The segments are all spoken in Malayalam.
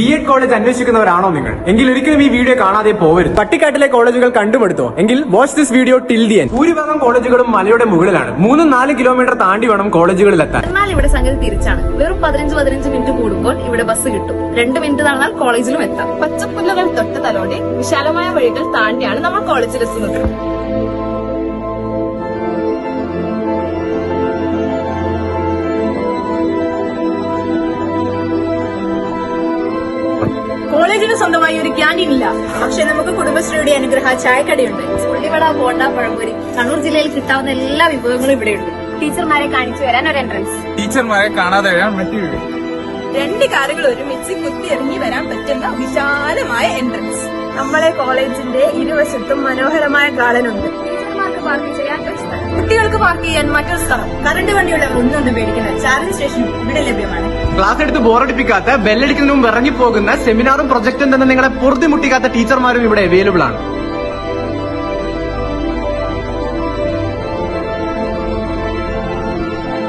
B.Ed കോളേജ് അന്വേഷിക്കുന്നവരാണോ നിങ്ങൾ? എങ്കിൽ ഒരിക്കലും ഈ വീഡിയോ കാണാതെ പോകരുത്. പട്ടിക്കാട്ടിലെ കോളേജുകൾ കണ്ടുമെടുത്തോ എങ്കിൽ watch this video till the end. ഭൂരിഭാഗം കോളേജുകളും മലയുടെ മുകളിലാണ്. 3-4 കിലോമീറ്റർ താണ്ടി വേണം കോളേജുകളിലെത്താൻ. എന്നാൽ ഇവിടെ സംഗതി തിരിച്ചാണ്. വെറും 15 മിനിറ്റ് കൂടുമ്പോൾ ഇവിടെ ബസ് കിട്ടും. 2 മിനിറ്റ് നടന്നാൽ കോളേജിലും എത്താം. പച്ചപ്പുല്ലുകൾ തൊട്ട് തലോടെ വിശാലമായ വഴികൾ താണ്ടിയാണ് നമ്മൾ കോളേജിലെത്തുന്നത്. കോളേജിന് സ്വന്തമായി ഒരു ക്യാൻറ്റീൻ ഇല്ല, പക്ഷെ നമുക്ക് കുടുംബശ്രീയുടെ അനുഗ്രഹ ചായക്കടയുണ്ട്. ഉള്ളിവട, ബോണ്ട, പഴംപൊരി, കണ്ണൂർ ജില്ലയിൽ കിട്ടാവുന്ന എല്ലാ വിഭവങ്ങളും ഇവിടെയുണ്ട്. ടീച്ചർമാരെ കാണിച്ചു വരാൻ ഒരു എൻട്രൻസ്, ടീച്ചർമാരെ കാണാതെ വരാൻ മറ്റൊരു 2 കാറുകൾ ഒരുമിച്ച് കുത്തി ഇറങ്ങി വരാൻ പറ്റുന്ന വിശാലമായ എൻട്രൻസ്. നമ്മളെ കോളേജിന്റെ ഇരുവശത്തും മനോഹരമായ ഗാർഡൻ ഉണ്ട്. ടീച്ചർമാർക്ക് പാർക്ക് ചെയ്യാൻ ഒരു സ്ഥലം, കുട്ടികൾക്ക് പാർക്ക് ചെയ്യാൻ മറ്റൊരു സ്ഥലം. കറണ്ട് വണ്ടിയുള്ള ഒന്നും പേടിക്കുന്ന ചാർജിംഗ് സ്റ്റേഷൻ ഇവിടെ ലഭ്യമാണ്. ക്ലാസ് എടുത്ത് ബോറടിപ്പിക്കാത്ത, ബെല്ലടിക്കുന്നതിന് മുമ്പ് ഇറങ്ങിപ്പോകുന്ന, സെമിനാറും പ്രൊജക്ടും തന്നെ നിങ്ങളെ പൊറുതിമുട്ടിക്കാത്ത ടീച്ചർമാരും ഇവിടെ അവൈലബിൾ ആണ്.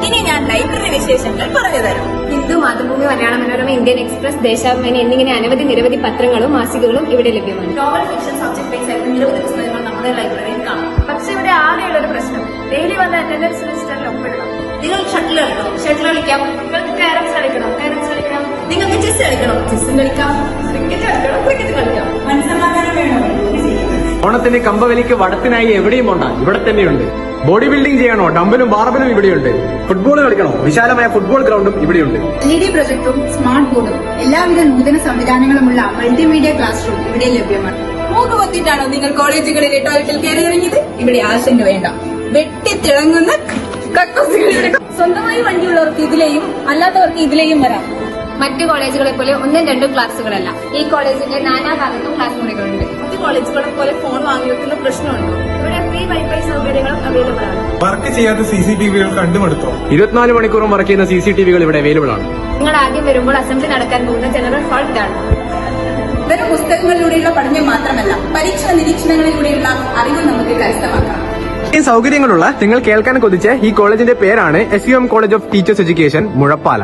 ഇനി ഞാൻ ലൈബ്രറി വിശേഷങ്ങൾ പറഞ്ഞു തരാം. ഹിന്ദു, മാതൃഭൂമി, മലയാള മനോരമ, ഇന്ത്യൻ എക്സ്പ്രസ്, ദേശാഭിമാനി എന്നിങ്ങനെ അനവധി പത്രങ്ങളും മാസികകളും ഇവിടെ ലഭ്യമാണ്. നോവൽ, ഫിക്ഷൻ, സബ്ജക്ട് ബേസ് ആയിട്ട് നിരവധി പുസ്തകങ്ങൾ നമ്മുടെ ലൈബ്രറിയിൽ കാണാം. പക്ഷെ ഇവിടെ ആകെയുള്ളൊരു പ്രശ്നം, ഡെയിലി വന്ന അറ്റൻഡൻസ് ലിസ്റ്റിൽ ഒപ്പിടണം. നിങ്ങൾ ഷട്ടിൽ കളിക്കണം, ഷട്ടിൽ കളിക്കാം. നിങ്ങൾക്ക് കാരംസ് കളിക്കണം, കാരംസ് കളിക്കാം. നിങ്ങൾക്ക് ചെസ് കളിക്കണം, ചെസ്സും കളിക്കാം. ക്രിക്കറ്റ് കളിക്കണം, ക്രിക്കറ്റ് കളിക്കാം. മനസ്സമാധാനം വേണോ? ഓണത്തിന് കമ്പവലിക്ക് വടത്തിനായി എവിടെയും പോണ്ട, ഇവിടെ തന്നെയുണ്ട്. ബോഡി ബിൽഡിംഗ് ചെയ്യണോ, ഡംബലും ബാർബലും ഇവിടെയുണ്ട്. ഫുട്ബോൾ കളിക്കണോ, വിശാലമായ ഫുട്ബോൾ ഗ്രൗണ്ടും ഇവിടെയുണ്ട്. LED പ്രൊജക്ടറും സ്മാർട്ട് ബോർഡും എല്ലാവിധ നൂതന സംവിധാനങ്ങളുമുള്ള മൾട്ടിമീഡിയ ക്ലാസ് റൂം ഇവിടെ ലഭ്യമാണ്. മൂക്കുകൊത്തിട്ടാണോ നിങ്ങൾ കോളേജുകളിലെ ടോയ്ലറ്റിൽ കയറി ഇറങ്ങിയത്? ഇവിടെ ആശങ്ക വേണ്ട. വെട്ടിത്തിളങ്ങുന്ന കക്കൂസുകളിലൂടെ സ്വന്തമായി വണ്ടിയുള്ളവർക്ക് ഇതിലെയും അല്ലാത്തവർക്ക് ഇതിലെയും വരാം. മറ്റു കോളേജുകളെ പോലെ 1-2 ക്ലാസുകളല്ല, ഈ കോളേജിന്റെ നാനാഭാഗത്തും ക്ലാസ് മുറികളുണ്ട്. മറ്റു കോളേജുകളെ പോലെ ഫോൺ വാങ്ങി വെക്കുന്ന പ്രശ്നമുണ്ടോ? ഇവിടെ ഫ്രീ വൈഫൈ സൗകര്യങ്ങളും അവൈലബിൾ ആണ്. വർക്ക് ചെയ്യാത്ത CCTV-കൾ കണ്ടുമെടുത്തോ. 24 മണിക്കൂറും വർക്ക് ചെയ്യുന്ന CCTV-കൾ ഇവിടെ അവൈലബിൾ ആണ്. നിങ്ങൾ ആദ്യം വരുമ്പോൾ അസംബ്ലി നടക്കാൻ പോകുന്ന ജനറൽ ഹാൾ ഇതാണ്. വെറും പുസ്തകങ്ങളിലൂടെയുള്ള പഠനം മാത്രമല്ല, പരീക്ഷണ നിരീക്ഷണങ്ങളിലൂടെയുള്ള അറിവ് നമുക്ക് കരസ്ഥമാക്കാം. ഈ സൗകര്യങ്ങളുള്ള, നിങ്ങൾ കേൾക്കാൻ കൊതിച്ച ഈ കോളേജിന്റെ പേരാണ് SUM college of teachers education, Muzhappala.